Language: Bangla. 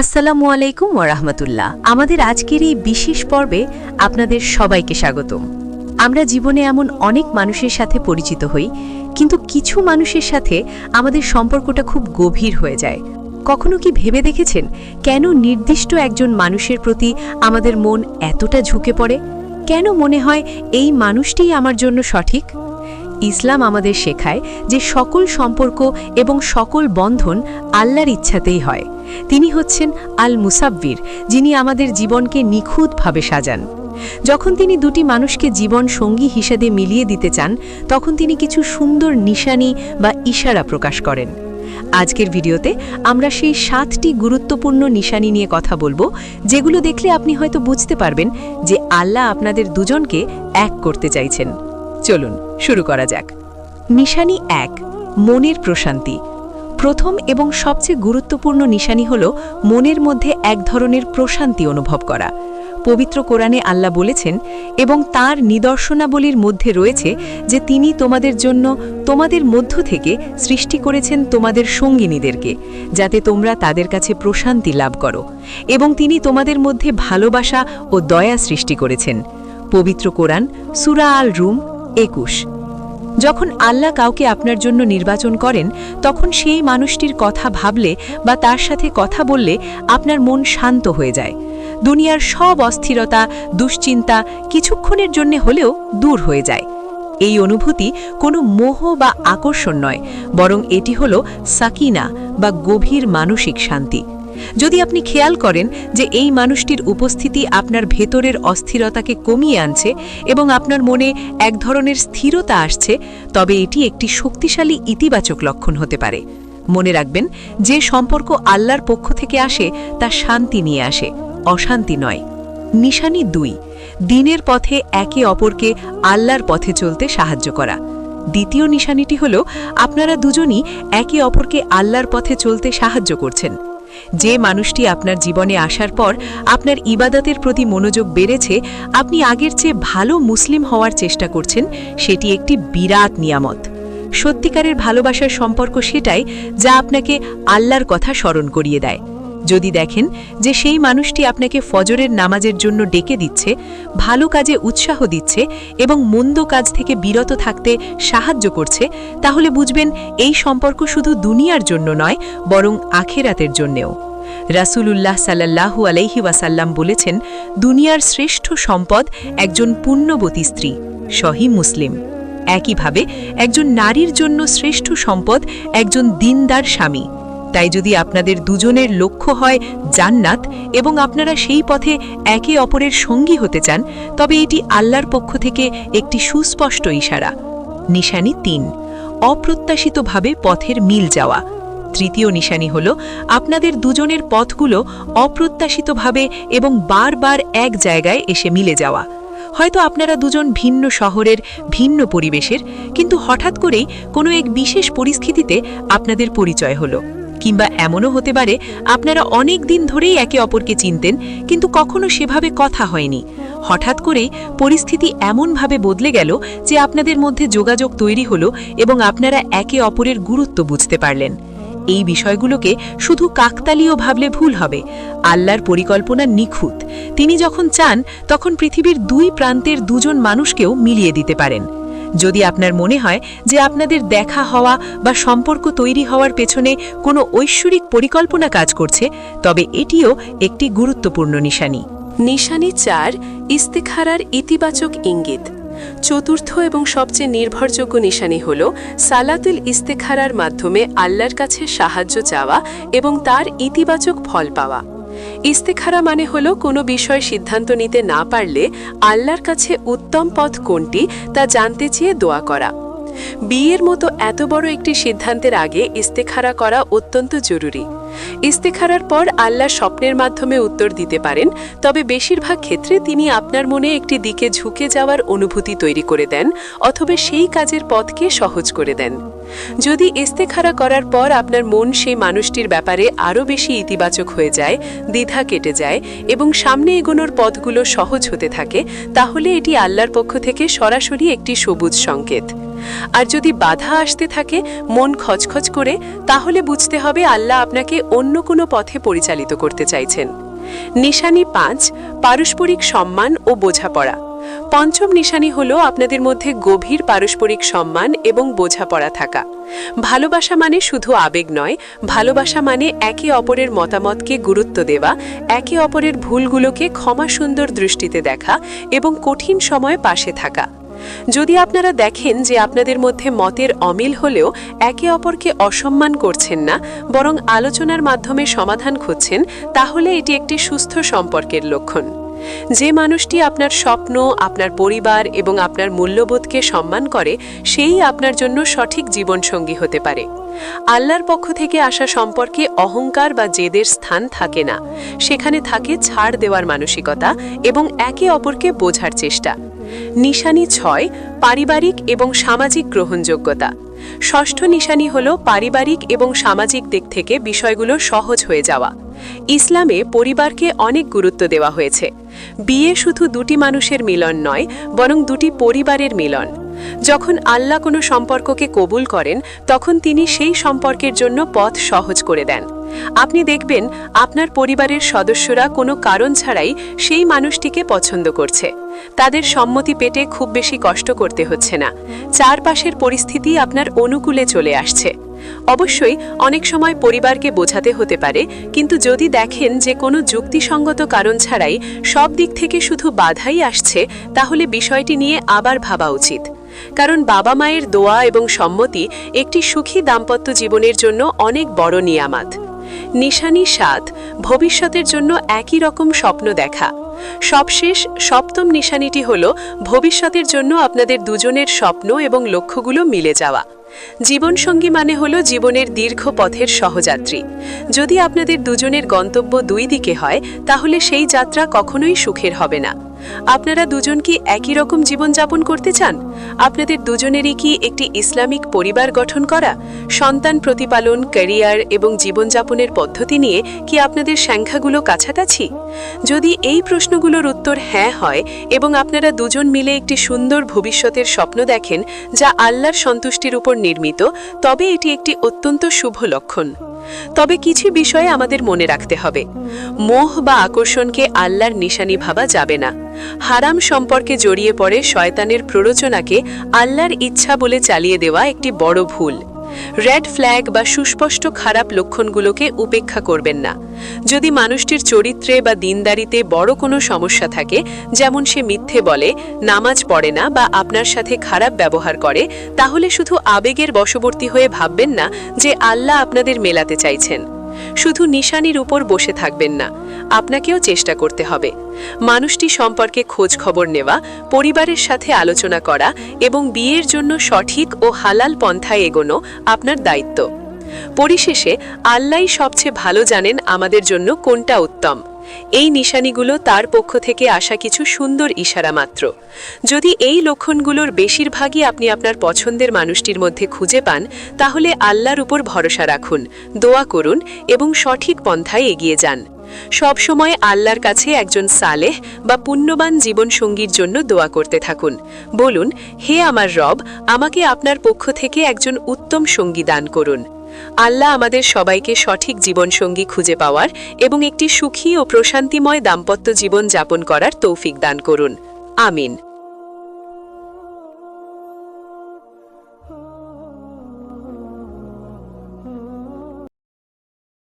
আসসালামু আলাইকুম ওয়া রাহমাতুল্লাহ। আমাদের আজকের এই বিশেষ পর্বে আপনাদের সবাইকে স্বাগতম। আমরা জীবনে এমন অনেক মানুষের সাথে পরিচিত হই, কিন্তু কিছু মানুষের সাথে আমাদের সম্পর্কটা খুব গভীর হয়ে যায়। কখনো কি ভেবে দেখেছেন কেন নির্দিষ্ট একজন মানুষের প্রতি আমাদের মন এতটা ঝুঁকে পড়ে? কেন মনে হয় এই মানুষটিই আমার জন্য সঠিক? ইসলাম আমাদের শেখায় যে সকল সম্পর্ক এবং সকল বন্ধন আল্লাহর ইচ্ছাতেই হয়। তিনি হচ্ছেন আল মুসাব্বির, যিনি আমাদের জীবনকে নিখুঁতভাবে সাজান। যখন তিনি দুটি মানুষকে জীবন সঙ্গী হিসেবে মিলিয়ে দিতে চান, তখন তিনি কিছু সুন্দর নিশানি বা ইশারা প্রকাশ করেন। আজকের ভিডিওতে আমরা সেই 7টি গুরুত্বপূর্ণ নিশানি নিয়ে কথা বলবো, যেগুলো দেখলে আপনি হয়তো বুঝতে পারবেন যে আল্লাহ আপনাদের দুজনকে এক করতে চাইছেন। চলুন শুরু করা যাক। নিশানি 1, মনের প্রশান্তি। প্রথম এবং সবচেয়ে গুরুত্বপূর্ণ নিশানি হল মনের মধ্যে এক ধরনের প্রশান্তি অনুভব করা। পবিত্র কোরআনে আল্লাহ বলেছেন, এবং তার নিদর্শনাবলীর মধ্যে রয়েছে যে তিনি তোমাদের জন্য তোমাদের মধ্য থেকে সৃষ্টি করেছেন তোমাদের সঙ্গিনীদেরকে, যাতে তোমরা তাদের কাছে প্রশান্তি লাভ করো, এবং তিনি তোমাদের মধ্যে ভালোবাসা ও দয়া সৃষ্টি করেছেন। পবিত্র কোরআন সূরা আল রুম 21। যখন আল্লাহ কাউকে আপনার জন্য নির্বাচন করেন, তখন সেই মানুষটির কথা ভাবলে বা তার সাথে কথা বললে আপনার মন শান্ত হয়ে যায়। দুনিয়ার সব অস্থিরতা, দুশ্চিন্তা কিছুক্ষণের জন্য হলেও দূর হয়ে যায়। এই অনুভূতি কোনো মোহ বা আকর্ষণ নয়, বরং এটি হলো সাকিনা বা গভীর মানসিক শান্তি। যদি আপনি খেয়াল করেন যে এই মানুষটির উপস্থিতি আপনার ভেতরের অস্থিরতাকে কমিয়ে আনছে এবং আপনার মনে এক ধরনের স্থিরতা আসছে, তবে এটি একটি শক্তিশালী ইতিবাচক লক্ষণ হতে পারে। মনে রাখবেন, যে সম্পর্ক আল্লাহর পক্ষ থেকে আসে তা শান্তি নিয়ে আসে, অশান্তি নয়। নিশানি 2, দিনের পথে একে অপরকে আল্লাহর পথে চলতে সাহায্য করা। দ্বিতীয় নিশানিটি হল আপনারা দুজনই একে অপরকে আল্লাহর পথে চলতে সাহায্য করছেন। যে মানুষটি আপনার জীবনে আসার পর আপনার ইবাদতের প্রতি মনোযোগ বেড়েছে, আপনি আগের চেয়ে ভালো মুসলিম হওয়ার চেষ্টা করছেন, সেটি একটি বিরাট নিয়ামত। সত্যিকারের ভালোবাসার সম্পর্ক সেটাই যা আপনাকে আল্লাহর কথা স্মরণ করিয়ে দেয়। যদি দেখেন যে সেই মানুষটি আপনাকে ফজরের নামাজের জন্য ডেকে দিচ্ছে, ভালো কাজে উৎসাহ দিচ্ছে এবং মন্দ কাজ থেকে বিরত থাকতে সাহায্য করছে, তাহলে বুঝবেন এই সম্পর্ক শুধু দুনিয়ার জন্য নয়, বরং আখিরাতের জন্যেও। রাসূলুল্লাহ সাল্লাল্লাহু আলাইহি ওয়াসাল্লাম বলেছেন, দুনিয়ার শ্রেষ্ঠ সম্পদ একজন পুণ্যবতী স্ত্রী, সহিহ মুসলিম। একইভাবে একজন নারীর জন্য শ্রেষ্ঠ সম্পদ একজন দিনদার স্বামী। তাই যদি আপনাদের দুজনের লক্ষ্য হয় জান্নাত এবং আপনারা সেই পথে একে অপরের সঙ্গী হতে চান, তবে এটি আল্লাহর পক্ষ থেকে একটি সুস্পষ্ট ইশারা। নিশানি 3, অপ্রত্যাশিতভাবে পথের মিল যাওয়া। তৃতীয় নিশানি হল আপনাদের দুজনের পথগুলো অপ্রত্যাশিতভাবে এবং বারবার এক জায়গায় এসে মিলে যাওয়া। হয়তো আপনারা দুজন ভিন্ন শহরের, ভিন্ন পরিবেশের, কিন্তু হঠাৎ করেই কোনো এক বিশেষ পরিস্থিতিতে আপনাদের পরিচয় হলো। কিংবা এমনও হতে পারে আপনারা অনেক দিন ধরেই একে অপরকে চিনতেন, কিন্তু কখনো সেভাবে কথা হয়নি। হঠাৎ করেই পরিস্থিতি এমনভাবে বদলে গেল যে আপনাদের মধ্যে যোগাযোগ তৈরি হলো এবং আপনারা একে অপরের গুরুত্ব বুঝতে পারলেন। এই বিষয়গুলোকে শুধু কাকতালীয় ভাবলে ভুল হবে। আল্লাহর পরিকল্পনা নিখুঁত। তিনি যখন চান, তখন পৃথিবীর 2 প্রান্তের দুজন মানুষকেও মিলিয়ে দিতে পারেন। যদি আপনার মনে হয় যে আপনাদের দেখা হওয়া বা সম্পর্ক তৈরি হওয়ার পেছনে কোনো ঐশ্বরিক পরিকল্পনা কাজ করছে, তবে এটিও একটি গুরুত্বপূর্ণ নিশানি। নিশানি 4, ইস্তেখারার ইতিবাচক ইঙ্গিত। চতুর্থ এবং সবচেয়ে নির্ভরযোগ্য নিশানি হল সালাতুল ইস্তেখারার মাধ্যমে আল্লাহর কাছে সাহায্য চাওয়া এবং তার ইতিবাচক ফল পাওয়া। ইস্তেখারা মানে হলো কোনো বিষয় সিদ্ধান্ত নিতে না পারলে আল্লাহর কাছে উত্তম পথ কোনটি তা জানতে চেয়ে দোয়া করা। বিয়ের মতো এত বড় একটি সিদ্ধান্তের আগে ইস্তেখারা করা অত্যন্ত জরুরি। ইস্তেখারার পর আল্লাহ স্বপ্নের মাধ্যমে উত্তর দিতে পারেন, তবে বেশিরভাগ ক্ষেত্রে তিনি আপনার মনে একটি দিকে ঝুঁকে যাওয়ার অনুভূতি তৈরি করে দেন অথবা সেই কাজের পথকে সহজ করে দেন। যদি ইস্তেখারা করার পর আপনার মন সেই মানুষটির ব্যাপারে আরও বেশি ইতিবাচক হয়ে যায়, দ্বিধা কেটে যায় এবং সামনে এগোনোর পথগুলো সহজ হতে থাকে, তাহলে এটি আল্লাহর পক্ষ থেকে সরাসরি একটি সবুজ সংকেত। আর যদি বাধা আসতে থাকে মন খচখচ করে, তাহলে বুঝতে হবে আল্লাহ আপনাকে অন্য কোনো পথে পরিচালিত করতে চাইছেন। নিশানি 5, পারস্পরিক সম্মান ও বোঝাপড়া। পঞ্চম নিশানি হলো আপনাদের মধ্যে গভীর পারস্পরিক সম্মান এবং বোঝাপড়া থাকা। ভালোবাসা মানে শুধু আবেগ নয়, ভালোবাসা মানে একে অপরের মতামতকে গুরুত্ব দেওয়া, একে অপরের ভুলগুলোকে ক্ষমা সুন্দর দৃষ্টিতে দেখা এবং কঠিন সময়ে পাশে থাকা। যদি আপনারা দেখেন যে আপনাদের মধ্যে মতের অমিল হলেও একে অপরকে অসম্মান করছেন না, বরং আলোচনার মাধ্যমে সমাধান খুঁজছেন, তাহলে এটি একটি সুস্থ সম্পর্কের লক্ষণ। যে মানুষটি আপনার স্বপ্ন, আপনার পরিবার এবং আপনার মূল্যবোধকে সম্মান করে, সেই আপনার জন্য সঠিক জীবনসঙ্গী হতে পারে। আল্লাহর পক্ষ থেকে আসা সম্পর্কে অহংকার বা জেদের স্থান থাকে না, সেখানে থাকে ছাড় দেওয়ার মানসিকতা এবং একে অপরকে বোঝার চেষ্টা। নিশানি 6, পারিবারিক এবং সামাজিক গ্রহণযোগ্যতা। ষষ্ঠ নিশানি হল পারিবারিক এবং সামাজিক দিক থেকে বিষয়গুলো সহজ হয়ে যাওয়া। ইসলামে পরিবারকে অনেক গুরুত্ব দেওয়া হয়েছে। বিয়ে শুধু দুটি মানুষের মিলন নয়, বরং দুটি পরিবারের মিলন। যখন আল্লাহ কোনো সম্পর্ককে কবুল করেন, তখন তিনি সেই সম্পর্কের জন্য পথ সহজ করে দেন। আপনি দেখবেন আপনার পরিবারের সদস্যরা কোনো কারণ ছাড়াই সেই মানুষটিকে পছন্দ করছে। তাদের সম্মতি পেতে খুব বেশি কষ্ট করতে হচ্ছে না। চারপাশের পরিস্থিতি আপনার অনুকূলে চলে আসছে। অবশ্যই অনেক সময় পরিবারকে বোঝাতে হতে পারে, কিন্তু যদি দেখেন যে কোনো যুক্তিসঙ্গত কারণ ছাড়াই সব দিক থেকে শুধু বাধাই আসছে, তাহলে বিষয়টি নিয়ে আবার ভাবা উচিত। কারণ বাবা মায়ের দোয়া এবং সম্মতি একটি সুখী দাম্পত্য জীবনের জন্য অনেক বড় নিয়ামত। নিশানি 7, ভবিষ্যতের জন্য একই রকম স্বপ্ন দেখা। সবশেষ সপ্তম নিশানিটি হল ভবিষ্যতের জন্য আপনাদের দুজনের স্বপ্ন এবং লক্ষ্যগুলো মিলে যাওয়া। জীবনসঙ্গী মানে হলো জীবনের দীর্ঘ পথের সহযাত্রী। যদি আপনাদের দুজনের গন্তব্য দুই দিকে হয়, তাহলে সেই যাত্রা কখনোই সুখের হবে না। আপনারা দুজন কি একই রকম জীবনযাপন করতে চান? আপনাদের দুজনেরই কি একটি ইসলামিক পরিবার গঠন করা? সন্তান প্রতিপালন, ক্যারিয়ার এবং জীবনযাপনের পদ্ধতি নিয়ে কি আপনাদের সংখ্যাগুলো কাছাকাছি? যদি এই প্রশ্নগুলোর উত্তর হ্যাঁ হয় এবং আপনারা দুজন মিলে একটি সুন্দর ভবিষ্যতের স্বপ্ন দেখেন যা আল্লাহর সন্তুষ্টির উপর নির্মিত, তবে এটি একটি অত্যন্ত শুভ লক্ষণ। তবে কিছু বিষয়ে আমাদের মনে রাখতে হবে। মোহ বা আকর্ষণকে আল্লাহর নিশানি ভাবা যাবে না। হারাম সম্পর্কে জড়িয়ে পড়ে শয়তানের প্ররোচনাকে আল্লাহর ইচ্ছা বলে চালিয়ে দেওয়া একটি বড় ভুল। রেড ফ্ল্যাগ বা সুস্পষ্ট খারাপ লক্ষণগুলোকে উপেক্ষা করবেন না। যদি মানুষটির চরিত্রে বা দিনদারিতে বড় কোনো সমস্যা থাকে, যেমন সে মিথ্যে বলে, নামাজ পড়ে না বা আপনার সাথে খারাপ ব্যবহার করে, তাহলে শুধু আবেগের বশবর্তী হয়ে ভাববেন না যে আল্লাহ আপনাদের মেলাতে চাইছেন। শুধু নিশানির উপর বসে থাকবেন না, আপনাকেও চেষ্টা করতে হবে। মানুষটি সম্পর্কে খোঁজ খবর নেওয়া, পরিবারের সাথে আলোচনা করা এবং বিয়ের জন্য সঠিক ও হালাল পন্থায় এগোনো আপনার দায়িত্ব। পরিশেষে আল্লাহই সবচেয়ে ভালো জানেন আমাদের জন্য কোনটা উত্তম। এই নিশানিগুলো তার পক্ষ থেকে আসা কিছু সুন্দর ইশারা মাত্র। যদি এই লক্ষণগুলোর বেশিরভাগই আপনি আপনার পছন্দের মানুষটির মধ্যে খুঁজে পান, তাহলে আল্লাহর উপর ভরসা রাখুন, দোয়া করুন এবং সঠিক পন্থায় এগিয়ে যান। সব সময় আল্লাহর কাছে একজন সালেহ বা পুণ্যবান জীবনসঙ্গীর জন্য দোয়া করতে থাকুন। বলুন, হে আমার রব, আমাকে আপনার পক্ষ থেকে একজন উত্তম সঙ্গী দান করুন। আল্লাহ আমাদের সবাইকে সঠিক জীবনসঙ্গী খুঁজে পাওয়ার এবং একটি সুখী ও প্রশান্তিময় দাম্পত্য জীবন যাপন করার তৌফিক দান করুন। আমিন।